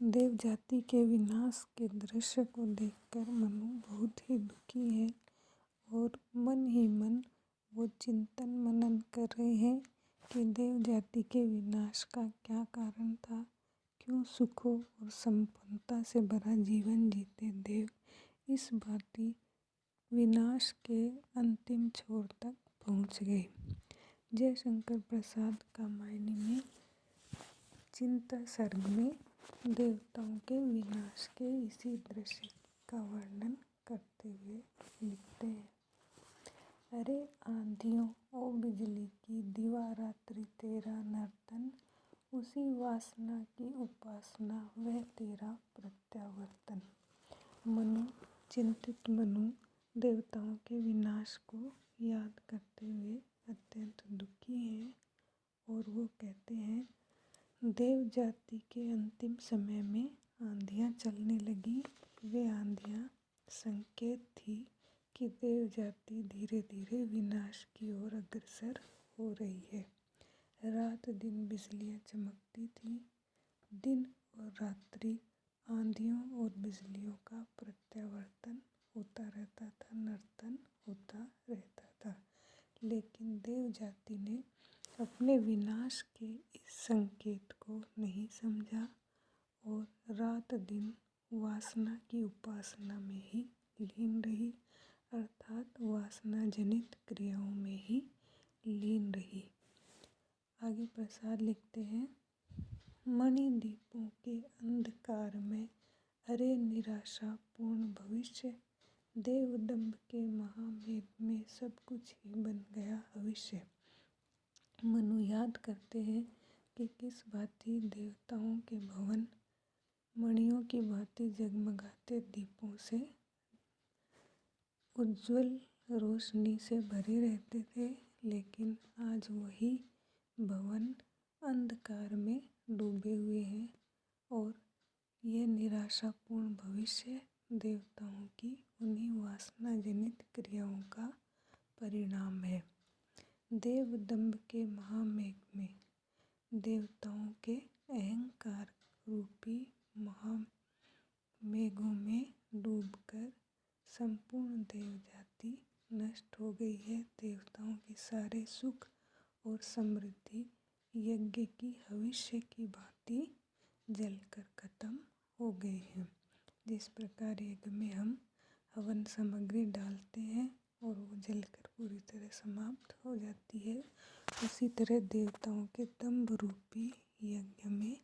देव जाति के विनाश के दृश्य को देखकर मनु बहुत ही दुखी है और मन ही मन वो चिंतन मनन कर रहे हैं कि देव जाति के विनाश का क्या कारण था। क्यों सुखों और संपन्नता से भरा जीवन जीते देव इस भांति विनाश के अंतिम छोर तक पहुँच गए। जय शंकर प्रसाद कामायनी में चिंता सर्ग में देवताओं के विनाश के इसी दृश्य का वर्णन करते हुए लिखते हैं। अरे आंधियों ओ बिजली की दिवारात्रि तेरा नर्तन, उसी वासना की उपासना वह तेरा प्रत्यावर्तन। मनु चिंतित मनु देवताओं के विनाश को याद करते हुए अत्यंत दुखी हैं और वो कहते हैं देव जाति के अंतिम समय में आंधियाँ चलने लगी। वे आंधियाँ संकेत थी कि देव जाति धीरे धीरे विनाश की ओर अग्रसर हो रही है। रात दिन बिजलियाँ चमकती थीं। दिन और रात्रि आंधियों और बिजलियों का प्रत्यावर्तन होता रहता था, नर्तन होता रहता था। लेकिन देव जाति ने अपने विनाश के इस संकेत को नहीं समझा और रात दिन वासना की उपासना में ही लीन रही, अर्थात वासना जनित क्रियाओं में ही लीन रही। आगे प्रसाद लिखते हैं, मणि दीपों के अंधकार में अरे निराशा पूर्ण भविष्य, देव दंभ के महामेघ में सब कुछ ही बन गया अविष्य। मनु याद करते हैं कि किस भांति देवताओं के भवन मणियों की भांति जगमगाते दीपों से उज्ज्वल रोशनी से भरे रहते थे, लेकिन आज वही भवन अंधकार में डूबे हुए हैं और यह निराशापूर्ण भविष्य देवताओं की उन्हीं वासना जनित क्रियाओं का परिणाम है। देव दंभ के महामेघ में देवताओं के अहंकार रूपी महामेघों में डूबकर संपूर्ण देव जाति नष्ट हो गई है। देवताओं के सारे सुख और समृद्धि यज्ञ की हविष्य की भांति जलकर खत्म हो गए हैं। जिस प्रकार यज्ञ में हम हवन सामग्री डालते हैं और वो जलकर पूरी तरह समाप्त हो जाती है, उसी तरह देवताओं के दंभ रूपी यज्ञ में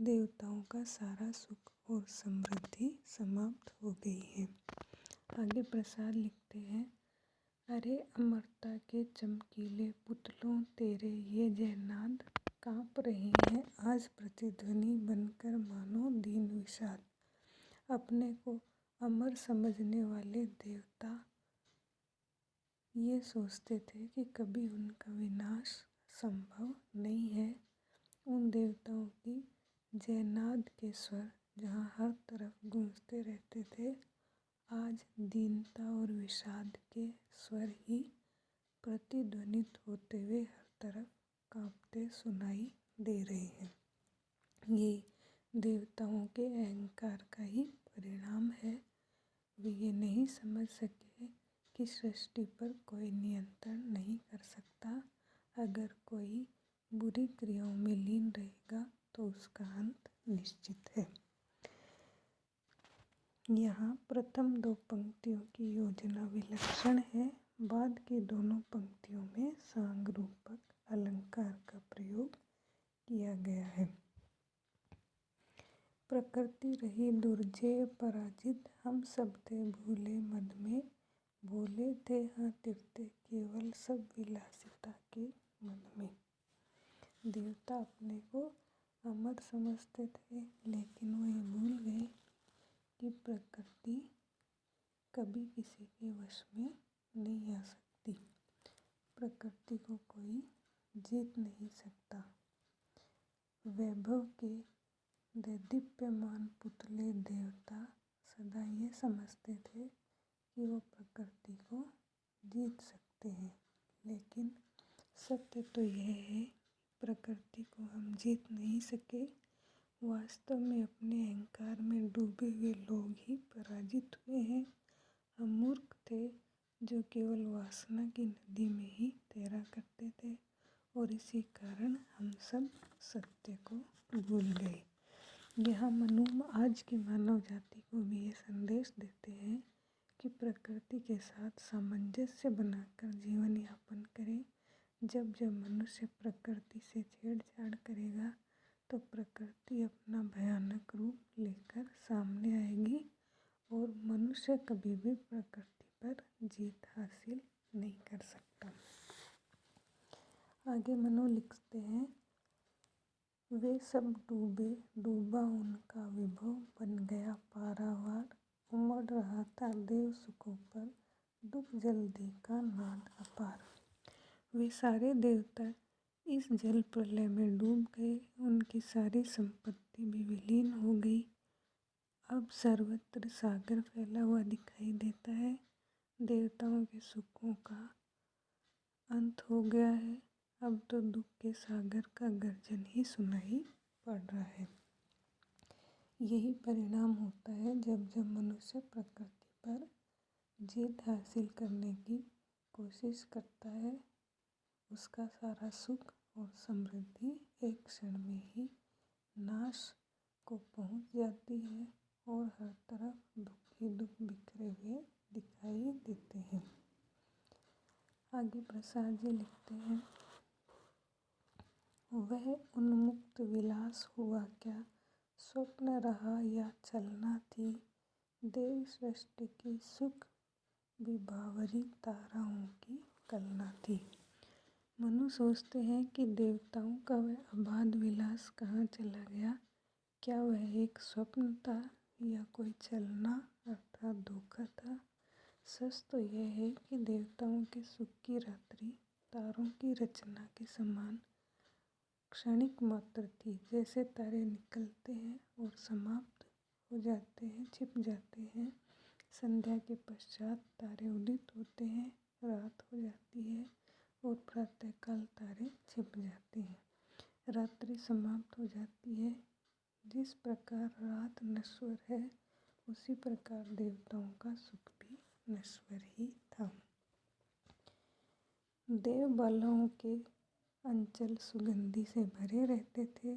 देवताओं का सारा सुख और समृद्धि समाप्त हो गई है। आगे प्रसाद लिखते हैं, अरे अमरता के चमकीले पुतलों तेरे ये जयनाद काँप रहे हैं आज प्रतिध्वनि बनकर मानो दीन विषाद। अपने को अमर समझने वाले देवता ये सोचते थे कि कभी उनका विनाश संभव नहीं है। उन देवताओं की जयनाद के स्वर जहाँ हर तरफ गूंजते रहते थे, आज दीनता और विषाद के स्वर ही प्रतिध्वनित होते हुए हर तरफ कांपते सुनाई दे रहे हैं। ये देवताओं के अहंकार का ही परिणाम है। वे ये नहीं समझ सके कि सृष्टि पर कोई नियंत्रण नहीं कर सकता। अगर कोई बुरी क्रियाओं में लीन रहेगा तो उसका अंत निश्चित है। यहाँ प्रथम दो पंक्तियों की योजना विलक्षण है। बाद की दोनों पंक्तियों में सांग-रूपक अलंकार का प्रयोग किया गया है। प्रकृति रही दुर्जेय पराजित, हम सब थे भूले मद में, भोले थे हाँ तिरते केवल सब विलासिता के मन में। देवता अपने को अमर समझते थे, लेकिन वो ये भूल गए कि प्रकृति कभी किसी के वश में नहीं आ सकती। प्रकृति को कोई जीत नहीं सकता। वैभव के दैदीप्यमान पुतले देवता सदा ये समझते थे कि वो प्रकृति को जीत सकते हैं, लेकिन सत्य तो यह है प्रकृति को हम जीत नहीं सके वास्तव में अपने अहंकार में डूबे हुए लोग ही पराजित हुए हैं। हम मूर्ख थे जो केवल वासना की नदी में ही तैरा करते थे और इसी कारण हम सब सत्य को भूल गए। यहाँ मनु आज की मानव जाति को भी ये संदेश देते हैं कि प्रकृति के साथ सामंजस्य बनाकर जीवन यापन करें। जब जब मनुष्य प्रकृति से छेड़छाड़ करेगा तो प्रकृति अपना भयानक रूप लेकर सामने आएगी और मनुष्य कभी भी प्रकृति पर जीत हासिल नहीं कर सकता। आगे मनु लिखते हैं, वे सब डूबे, डूबा उनका विभव, बन गया पारावार, उमड़ रहा था देव सुखों पर, दुख जल्दी का नाद अपार। वे सारे देवता इस जल प्रलय में डूब गए, उनकी सारी संपत्ति भी विलीन हो गई। अब सर्वत्र सागर फैला हुआ दिखाई देता है। देवताओं के सुखों का अंत हो गया है। अब तो दुख के सागर का गर्जन ही सुनाई पड़ रहा है। यही परिणाम होता है जब जब मनुष्य प्रकृति पर जीत हासिल करने की कोशिश करता है। उसका सारा सुख और समृद्धि एक क्षण में ही नाश को पहुंच जाती है और हर तरफ दुख ही दुख बिखरे हुए दिखाई देते हैं। आगे प्रसाद जी लिखते हैं, वह उन्मुक्त विलास हुआ क्या, स्वप्न रहा या छलना थी, देव सृष्टि की सुख विभावरी ताराओं की कल्पना थी। मनु सोचते हैं कि देवताओं का वह अबाध विलास कहाँ चला गया। क्या वह एक स्वप्न था या कोई छलना अर्थात धोखा था। सच तो यह है कि देवताओं के सुख की रात्रि तारों की रचना के समान क्षणिक मात्र थी। जैसे तारे निकलते हैं और समाप्त हो जाते हैं, छिप जाते हैं। संध्या के पश्चात तारे उदित होते हैं, रात हो जाती है और प्रातःकाल तारे छिप जाते हैं, रात्रि समाप्त हो जाती है। जिस प्रकार रात नश्वर है उसी प्रकार देवताओं का सुख भी नश्वर ही था। देव बालाओं के अंचल सुगंधि से भरे रहते थे।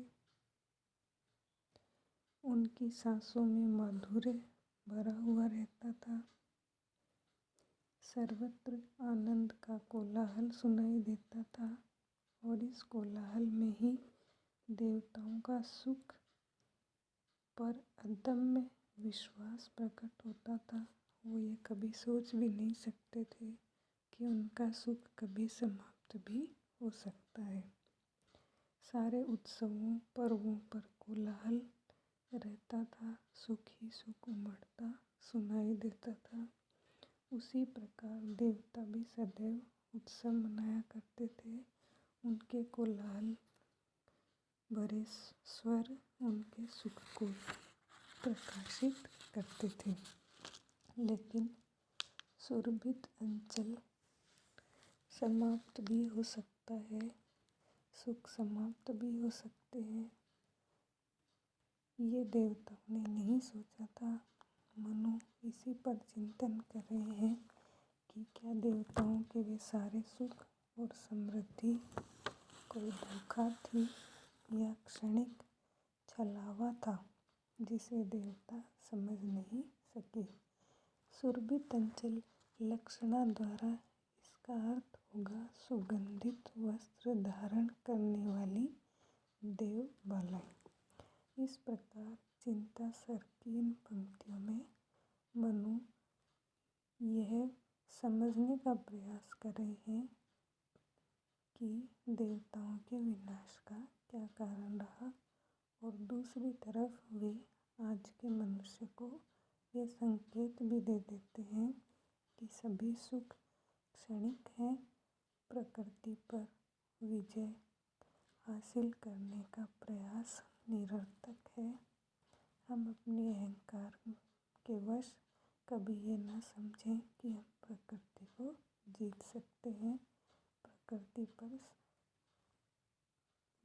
उनकी सांसों में माधुर्य भरा हुआ रहता था। सर्वत्र आनंद का कोलाहल सुनाई देता था और इस कोलाहल में ही देवताओं का सुख पर अदम्य विश्वास प्रकट होता था। वो ये कभी सोच भी नहीं सकते थे कि उनका सुख कभी समाप्त भी हो सकता है। सारे उत्सवों पर्वों पर कोलाहल रहता था, सुख ही सुख उमड़ता सुनाई देता था। उसी प्रकार देवता भी सदैव उत्सव मनाया करते थे। उनके कोलाहल भरे स्वर उनके सुख को प्रकाशित करते थे। लेकिन सुरभित अंचल समाप्त भी हो सकता है, सुख समाप्त भी हो सकते हैं। ये देवताओं ने नहीं सोचा था। मनु इसी पर चिंतन कर रहे हैं कि क्या देवताओं के वे सारे सुख और समृद्धि कोई धोखा थी या क्षणिक छलावा था जिसे देवता समझ नहीं सके। सुरभित अंचल लक्षणा द्वारा इसका अर्थ होगा सुगंधित वस्त्र धारण करने वाली देव बालाएं। इस प्रकार चिंता सर की इन पंक्तियों में मनु यह समझने का प्रयास कर रहे हैं कि देवताओं के विनाश का क्या कारण रहा और दूसरी तरफ वे आज के मनुष्य को ये संकेत भी दे देते हैं कि सभी सुख क्षणिक हैं। प्रकृति पर विजय हासिल करने का प्रयास निरर्थक है। हम अपने अहंकार के वश कभी ये ना समझें कि हम प्रकृति को जीत सकते हैं। प्रकृति पर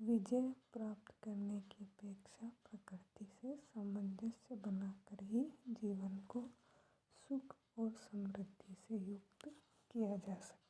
विजय प्राप्त करने की अपेक्षा प्रकृति सामंजस्य बनाकर ही जीवन को सुख और समृद्धि से युक्त किया जा सकता है।